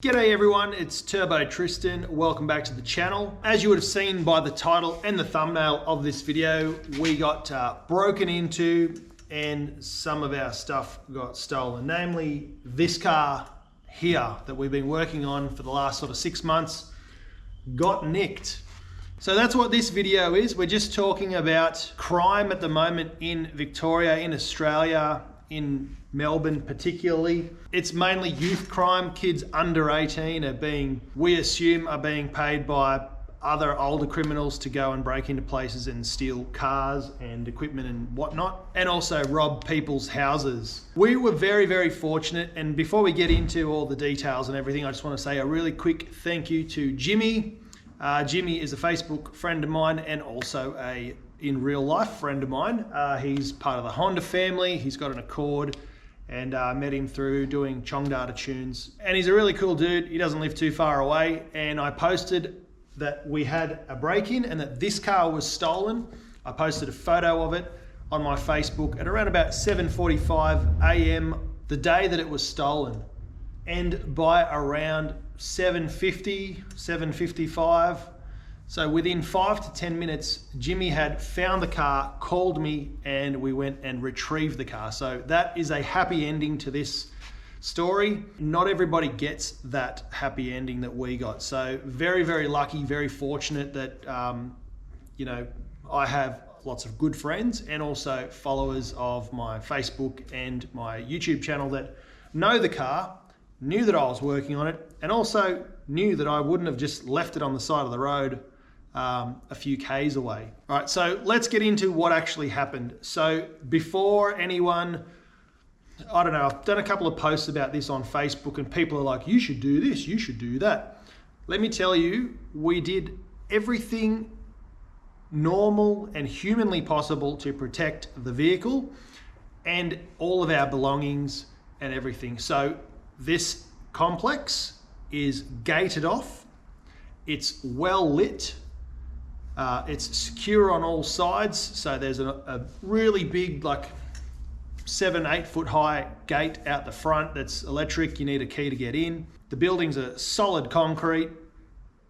G'day everyone, it's Turbo Tristan. Welcome back to the channel. As you would have seen by the title and the thumbnail of this video, we got broken into and some of our stuff got stolen. Namely, this car here that we've been working on for the last sort of 6 months got nicked. So that's what this video is. We're just talking about crime at the moment in Victoria, in Australia, in Melbourne particularly. It's mainly youth crime. Kids under 18 are being, we assume, are being paid by other older criminals to go and break into places and steal cars and equipment and whatnot, and also rob people's houses. We were very, very fortunate, and before we get into all the details and everything, I just want to say a really quick thank you to Jimmy. Jimmy is a Facebook friend of mine and also a in real life friend of mine. He's part of the Honda family. He's got an Accord, and I met him through doing Chong Data tunes. And he's a really cool dude. He doesn't live too far away. And I posted that we had a break-in and that this car was stolen. I posted a photo of it on my Facebook at around about 7:45 a.m. the day that it was stolen. And by around 7:50, 7:55, so within 5 to 10 minutes, Jimmy had found the car, called me, and we went and retrieved the car. So that is a happy ending to this story. Not everybody gets that happy ending that we got. So very, very lucky, very fortunate that, I have lots of good friends and also followers of my Facebook and my YouTube channel that know the car, knew that I was working on it, and also knew that I wouldn't have just left it on the side of the road a few Ks away. All right, so let's get into what actually happened. So before anyone, I don't know, I've done a couple of posts about this on Facebook and people are like, you should do this, you should do that. Let me tell you, we did everything normal and humanly possible to protect the vehicle and all of our belongings and everything. So this complex is gated off, it's well lit, it's secure on all sides. So there's a really big, like 7-8 foot high gate out the front that's electric. You need a key to get in. The building's a solid concrete,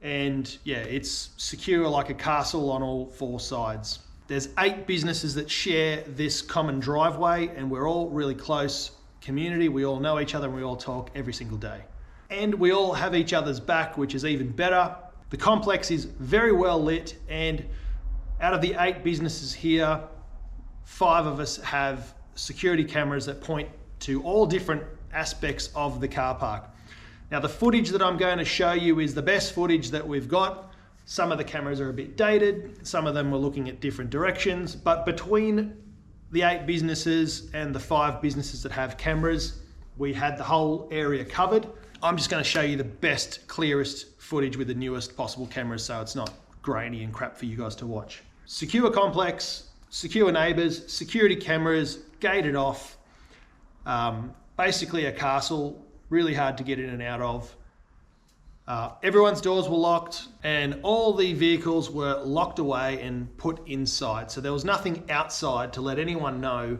and yeah, it's secure like a castle on all 4 sides. There's 8 businesses that share this common driveway, and we're all really close community. We all know each other and we all talk every single day. And we all have each other's back, which is even better. The complex is very well lit, and out of the 8 businesses here, 5 of us have security cameras that point to all different aspects of the car park. Now the footage that I'm going to show you is the best footage that we've got. Some of the cameras are a bit dated, some of them were looking at different directions, but between the 8 businesses and the 5 businesses that have cameras, we had the whole area covered. I'm just going to show you the best, clearest footage with the newest possible cameras, so it's not grainy and crap for you guys to watch. Secure complex, secure neighbors, security cameras, gated off. Basically a castle, really hard to get in and out of. Everyone's doors were locked and all the vehicles were locked away and put inside. So there was nothing outside to let anyone know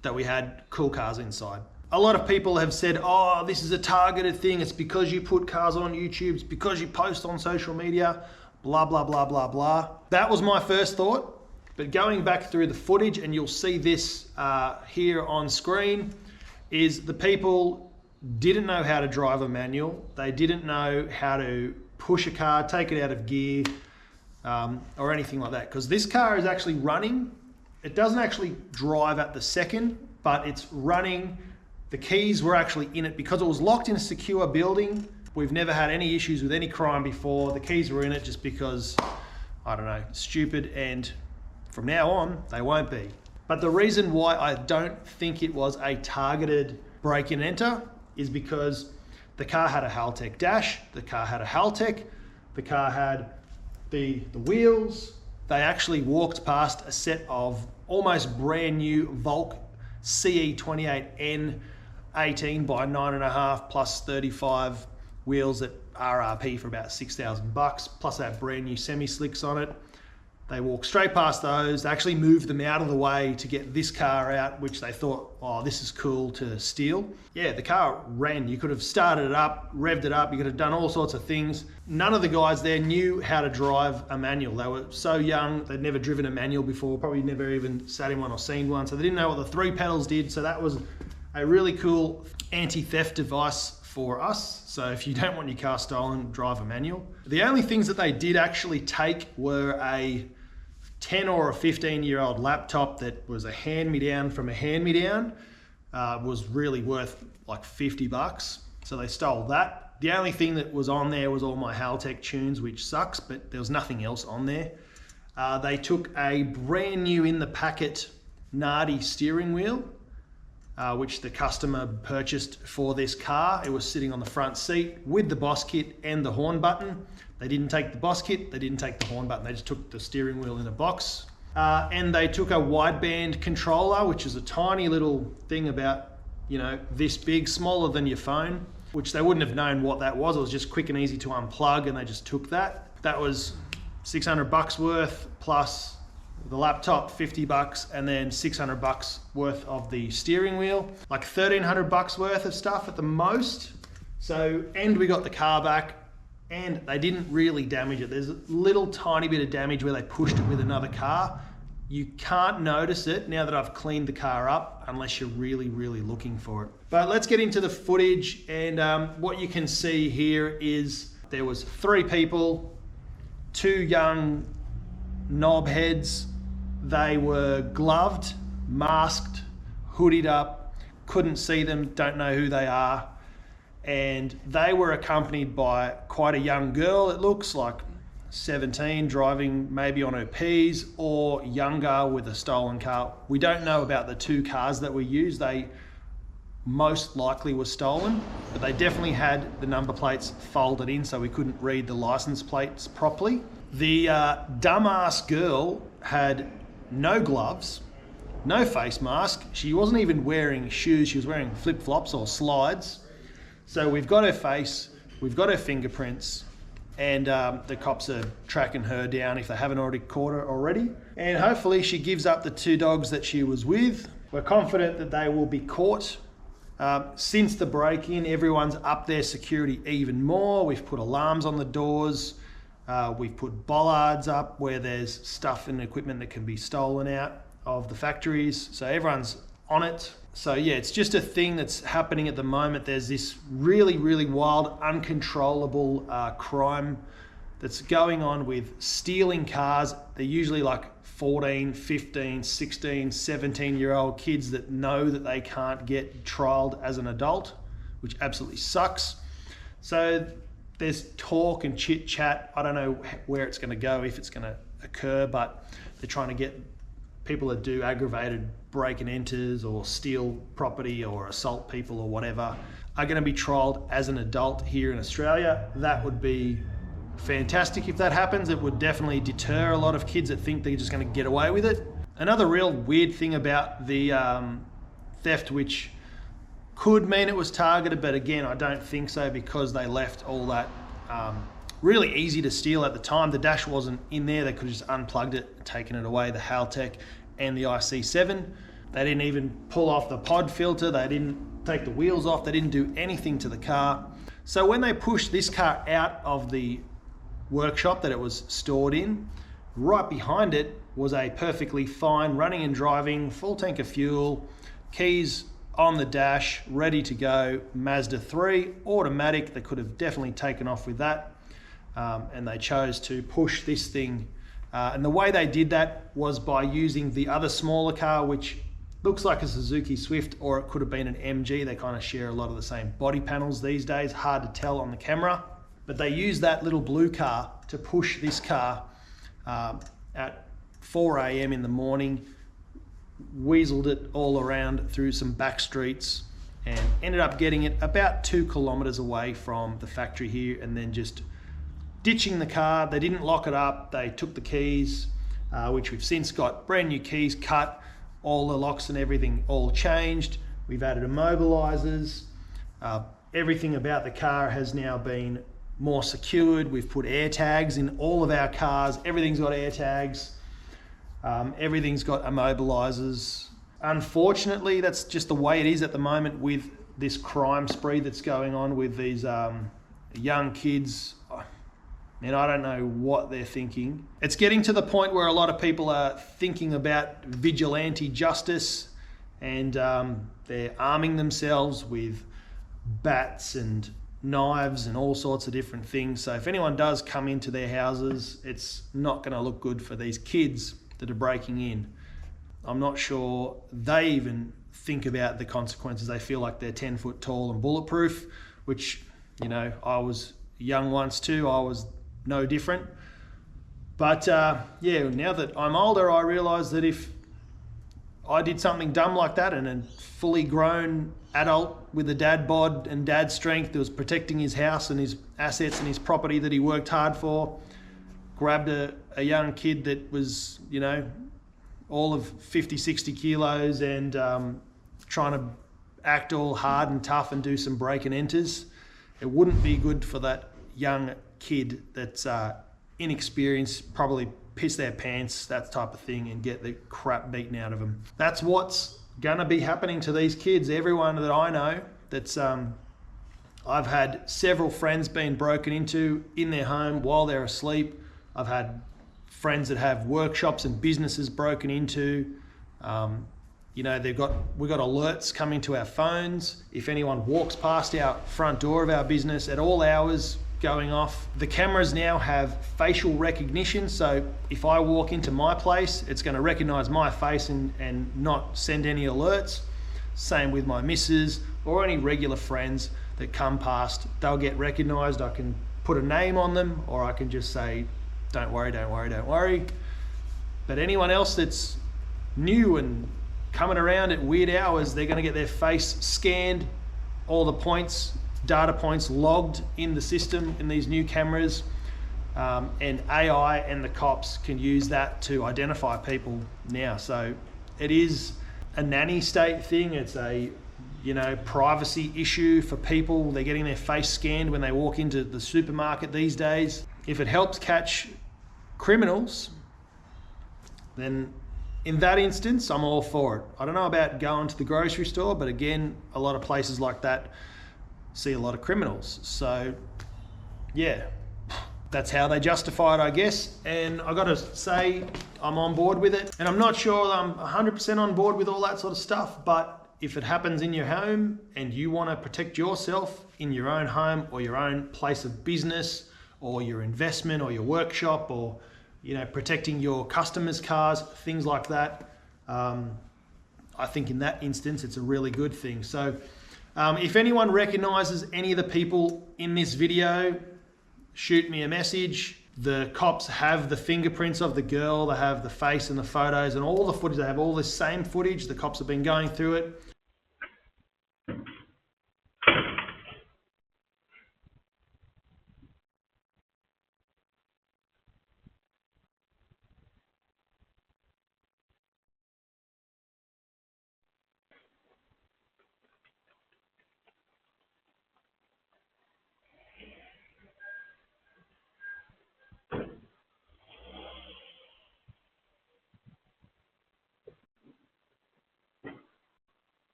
that we had cool cars inside. A lot of people have said, oh, this is a targeted thing. It's because you put cars on YouTube. It's because you post on social media, blah, blah, blah, blah, blah. That was my first thought. But going back through the footage, and you'll see this here on screen, is the people didn't know how to drive a manual. They didn't know how to push a car, take it out of gear, or anything like that. Because this car is actually running. It doesn't actually drive at the second, but it's running. The keys were actually in it because it was locked in a secure building. We've never had any issues with any crime before. The keys were in it just because, I don't know, stupid, and from now on, they won't be. But the reason why I don't think it was a targeted break and enter is because the car had a Haltech dash, the car had a Haltech, the car had the wheels. They actually walked past a set of almost brand new Volk CE28N 18 by 9.5 plus 35 wheels at RRP for about $6,000 bucks, plus they have brand new semi slicks on it. They walked straight past those. They actually moved them out of the way to get this car out, which they thought, oh, this is cool to steal. Yeah, the car ran. You could have started it up, revved it up. You could have done all sorts of things. None of the guys there knew how to drive a manual. They were so young. They'd never driven a manual before, probably never even sat in one or seen one. So they didn't know what the 3 pedals did. So that was a really cool anti-theft device for us. So if you don't want your car stolen, drive a manual. The only things that they did actually take were a 10 or a 15-year-old laptop that was a hand-me-down from a hand-me-down. Was really worth like $50. So they stole that. The only thing that was on there was all my Haltech tunes, which sucks, but there was nothing else on there. They took a brand new in the packet Nardi steering wheel, which the customer purchased for this car. It was sitting on the front seat with the boss kit and the horn button. They didn't take the boss kit, they didn't take the horn button, they just took the steering wheel in a box. And they took a wideband controller, which is a tiny little thing about, you know, this big, smaller than your phone, which they wouldn't have known what that was. It was just quick and easy to unplug, and they just took that. That was $600 worth, plus the laptop, $50, and then $600 worth of the steering wheel. Like $1,300 worth of stuff at the most. So, and we got the car back, and they didn't really damage it. There's a little tiny bit of damage where they pushed it with another car. You can't notice it now that I've cleaned the car up unless you're really, really looking for it. But let's get into the footage, and what you can see here is there was 3 people, 2 young knobheads. They were gloved, masked, hoodied up, couldn't see them, don't know who they are. And they were accompanied by quite a young girl, it looks like 17, driving maybe on her P's, or younger with a stolen car. We don't know about the 2 cars that were used. They most likely were stolen, but they definitely had the number plates folded in so we couldn't read the license plates properly. The dumbass girl had no gloves, no face mask. She wasn't even wearing shoes. She was wearing flip-flops or slides. So we've got her face, we've got her fingerprints, and the cops are tracking her down if they haven't already caught her already. And hopefully she gives up the 2 dogs that she was with. We're confident that they will be caught. Since the break-in, everyone's upped their security even more. We've put alarms on the doors. We've put bollards up where there's stuff and equipment that can be stolen out of the factories. So everyone's on it. So yeah, it's just a thing that's happening at the moment. There's this really, really wild, uncontrollable crime that's going on with stealing cars. They're usually like 14, 15, 16, 17-year-old kids that know that they can't get trialed as an adult, which absolutely sucks. So there's talk and chit chat. I don't know where it's going to go, if it's going to occur, but they're trying to get people that do aggravated break and enters or steal property or assault people or whatever are going to be trialed as an adult here in Australia. That would be fantastic if that happens. It would definitely deter a lot of kids that think they're just going to get away with it. Another real weird thing about the theft, which could mean it was targeted, but again, I don't think so, because they left all that really easy to steal at the time. The dash wasn't in there. They could have just unplugged it, taken it away, the Haltech and the IC7. They didn't even pull off the pod filter. They didn't take the wheels off. They didn't do anything to the car. So when they pushed this car out of the workshop that it was stored in, right behind it was a perfectly fine running and driving, full tank of fuel, keys on the dash, ready to go, Mazda 3, automatic. They could have definitely taken off with that. And they chose to push this thing. And the way they did that was by using the other smaller car, which looks like a Suzuki Swift, or it could have been an MG. They kind of share a lot of the same body panels these days, hard to tell on the camera. But they used that little blue car to push this car at 4 a.m. in the morning, weaseled it all around through some back streets, and ended up getting it about 2 kilometers away from the factory here, and then just ditching the car. They didn't lock it up. They took the keys, which we've since got brand new keys cut, all the locks and everything all changed. We've added immobilizers. Everything about the car has now been more secured. We've put air tags in all of our cars. Everything's got air tags. Everything's got immobilizers. Unfortunately, that's just the way it is at the moment with this crime spree that's going on with these young kids. And I don't know what they're thinking. It's getting to the point where a lot of people are thinking about vigilante justice, and they're arming themselves with bats and knives and all sorts of different things. So if anyone does come into their houses, it's not going to look good for these kids that are breaking in. I'm not sure they even think about the consequences. They feel like they're 10 foot tall and bulletproof, which, you know, I was young once too. I was no different. But yeah, now that I'm older, I realise that if I did something dumb like that, and a fully grown adult with a dad bod and dad strength that was protecting his house and his assets and his property that he worked hard for, grabbed a young kid that was, you know, all of 50, 60 kilos and trying to act all hard and tough and do some break and enters, it wouldn't be good for that young kid that's inexperienced, probably piss their pants, that type of thing, and get the crap beaten out of them. That's what's gonna be happening to these kids. Everyone that I know that's, I've had several friends being broken into in their home while they're asleep. I've had friends that have workshops and businesses broken into. You know, we've got alerts coming to our phones. If anyone walks past our front door of our business at all hours, going off. The cameras now have facial recognition, so if I walk into my place, it's going to recognize my face and not send any alerts. Same with my missus or any regular friends that come past. They'll get recognized. I can put a name on them, or I can just say, don't worry, don't worry, don't worry. But anyone else that's new and coming around at weird hours, they're going to get their face scanned, all the points, data points logged in the system in these new cameras, and AI and the cops can use that to identify people now. So it is a nanny state thing. It's a, you know, privacy issue for people. They're getting their face scanned when they walk into the supermarket these days. If it helps catch criminals, then in that instance, I'm all for it. I don't know about going to the grocery store, but again, a lot of places like that see a lot of criminals. So yeah, that's how they justify it, I guess. And I gotta say, I'm on board with it. And I'm not sure I'm 100% on board with all that sort of stuff, but if it happens in your home and you wanna protect yourself in your own home or your own place of business or your investment or your workshop, or, you know, protecting your customers' cars, things like that, I think in that instance, it's a really good thing. So if anyone recognizes any of the people in this video, shoot me a message. The cops have the fingerprints of the girl, they have the face and the photos and all the footage. They have all this same footage. The cops have been going through it.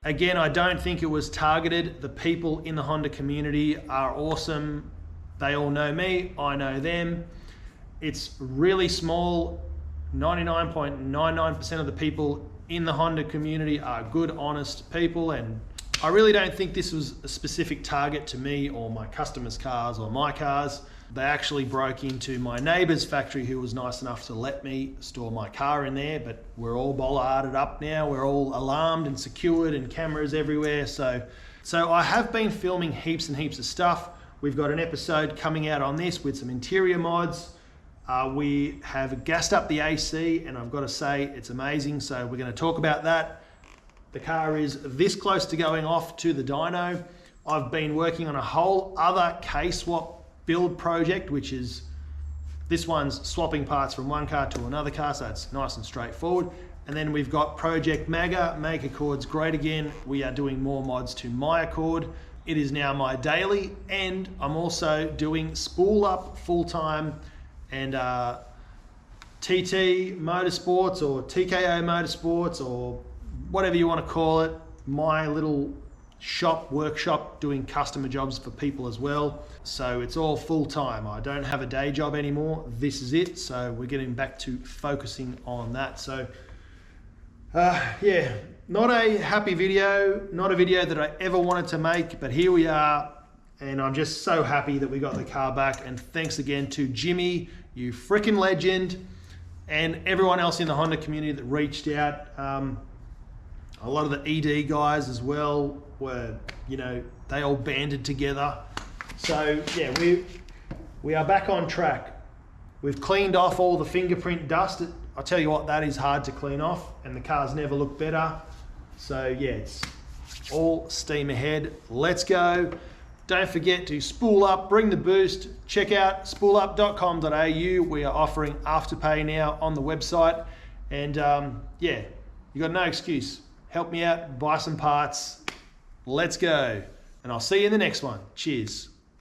Again, I don't think it was targeted. The people in the Honda community are awesome. They all know me, I know them. It's really small. 99.99% of the people in the Honda community are good, honest people, and I really don't think this was a specific target to me or my customers' cars or my cars. They actually broke into my neighbour's factory, who was nice enough to let me store my car in there, but we're all bollarded up now. We're all alarmed and secured and cameras everywhere. So I have been filming heaps and heaps of stuff. We've got an episode coming out on this with some interior mods. We have gassed up the AC, and I've got to say it's amazing. So we're going to talk about that. The car is this close to going off to the dyno. I've been working on a whole other K-swap build project, which is, this one's swapping parts from one car to another car, so it's nice and straightforward. And then we've got Project MAGA, Make Accords Great Again. We are doing more mods to my Accord. It is now my daily, and I'm also doing Spool Up full-time, and TT Motorsports or TKO Motorsports or whatever you want to call it, my little workshop doing customer jobs for people as well. So it's all full-time. I don't have a day job anymore. This is it. So we're getting back to focusing on that. So yeah, not a happy video, not a video that I ever wanted to make, but here we are. And I'm just so happy that we got the car back. And thanks again to Jimmy, you freaking legend, and everyone else in the Honda community that reached out. A lot of the ED guys as well were, you know, they all banded together. So yeah, we are back on track. We've cleaned off all the fingerprint dust. I'll tell you what, that is hard to clean off, and the cars never look better. So yeah, it's all steam ahead. Let's go. Don't forget to spool up, bring the boost. Check out spoolup.com.au. We are offering Afterpay now on the website. And yeah, you got no excuse. Help me out, buy some parts. Let's go. And I'll see you in the next one. Cheers.